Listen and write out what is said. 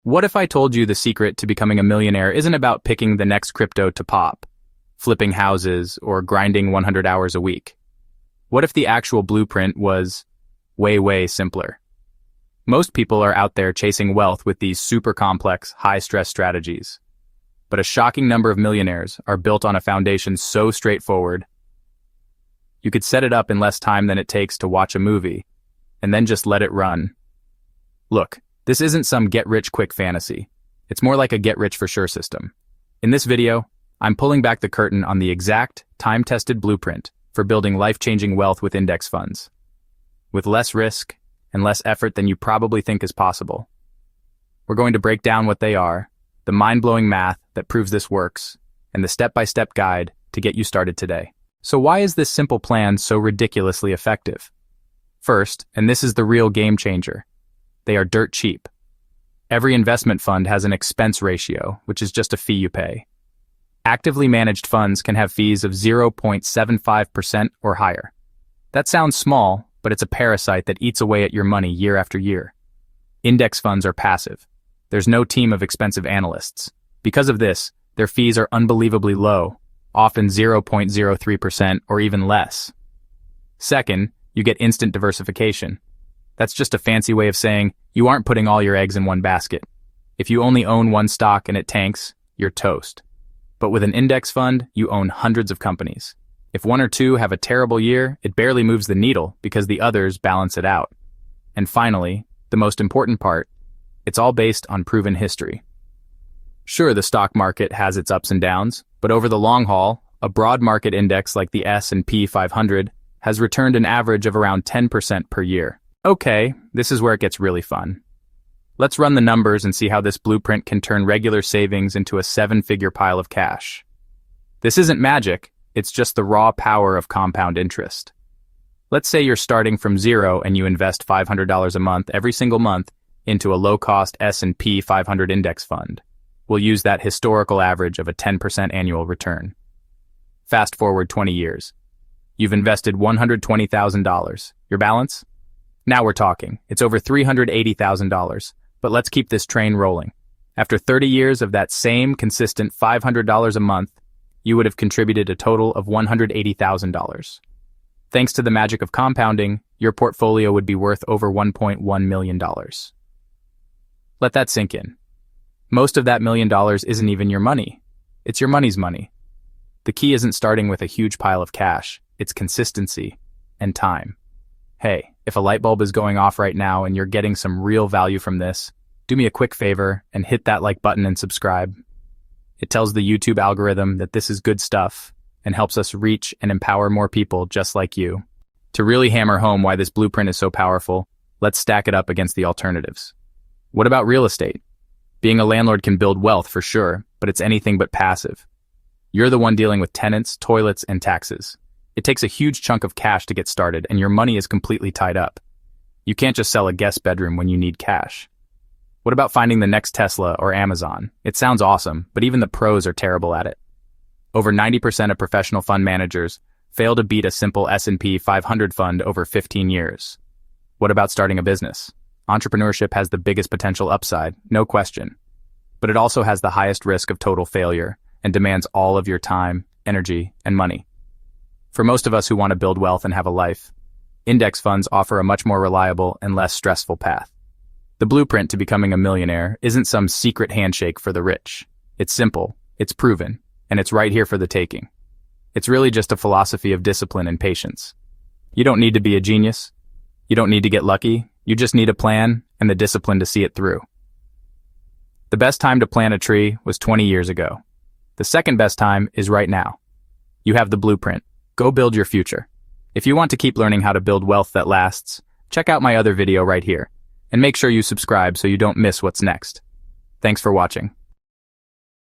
What if I told you the secret to becoming a millionaire isn't about picking the next crypto to pop, flipping houses, or grinding 100 hours a week? What if the actual blueprint was way, way simpler? Most people are out there chasing wealth with these super complex, high-stress strategies. But a shocking number of millionaires are built on a foundation so straightforward. You could set it up in less time than it takes to watch a movie, and then just let it run. Look, this isn't some get-rich-quick fantasy. It's more like a get-rich-for-sure system. In this video, I'm pulling back the curtain on the exact, time-tested blueprint for building life-changing wealth with index funds, with less risk and less effort than you probably think is possible. We're going to break down what they are, the mind-blowing math that proves this works, and the step-by-step guide to get you started today. So why is this simple plan so ridiculously effective? First, and this is the real game changer, they are dirt cheap. Every investment fund has an expense ratio, which is just a fee you pay. Actively managed funds can have fees of 0.75% or higher. That sounds small, but it's a parasite that eats away at your money year after year. Index funds are passive. There's no team of expensive analysts. Because of this, their fees are unbelievably low, often 0.03% or even less. Second, you get instant diversification. That's just a fancy way of saying you aren't putting all your eggs in one basket. If you only own one stock and it tanks, you're toast. But with an index fund, you own hundreds of companies. If one or two have a terrible year, it barely moves the needle because the others balance it out. And finally, the most important part, it's all based on proven history. Sure, the stock market has its ups and downs, but over the long haul, a broad market index like the S&P 500 has returned an average of around 10% per year. Okay, this is where it gets really fun. Let's run the numbers and see how this blueprint can turn regular savings into a 7-figure pile of cash. This isn't magic, it's just the raw power of compound interest. Let's say you're starting from zero and you invest $500 a month every single month into a low-cost S&P 500 index fund. We'll use that historical average of a 10% annual return. Fast forward 20 years. You've invested $120,000. Your balance? Now we're talking. It's over $380,000. But let's keep this train rolling. After 30 years of that same consistent $500 a month, you would have contributed a total of $180,000. Thanks to the magic of compounding, your portfolio would be worth over $1.1 million. Let that sink in. Most of that $1 million isn't even your money. It's your money's money. The key isn't starting with a huge pile of cash. It's consistency and time. Hey, if a light bulb is going off right now and you're getting some real value from this, do me a quick favor and hit that like button and subscribe. It tells the YouTube algorithm that this is good stuff and helps us reach and empower more people just like you. To really hammer home why this blueprint is so powerful, let's stack it up against the alternatives. What about real estate? Being a landlord can build wealth for sure, but it's anything but passive. You're the one dealing with tenants, toilets, and taxes. It takes a huge chunk of cash to get started, and your money is completely tied up. You can't just sell a guest bedroom when you need cash. What about finding the next Tesla or Amazon? It sounds awesome, but even the pros are terrible at it. Over 90% of professional fund managers fail to beat a simple S&P 500 fund over 15 years. What about starting a business? Entrepreneurship has the biggest potential upside, no question. But it also has the highest risk of total failure and demands all of your time, energy, and money. For most of us who want to build wealth and have a life, index funds offer a much more reliable and less stressful path. The blueprint to becoming a millionaire isn't some secret handshake for the rich. It's simple, it's proven, and it's right here for the taking. It's really just a philosophy of discipline and patience. You don't need to be a genius. You don't need to get lucky. You just need a plan and the discipline to see it through. The best time to plant a tree was 20 years ago. The second best time is right now. You have the blueprint. Go build your future. If you want to keep learning how to build wealth that lasts, check out my other video right here, and make sure you subscribe so you don't miss what's next. Thanks for watching.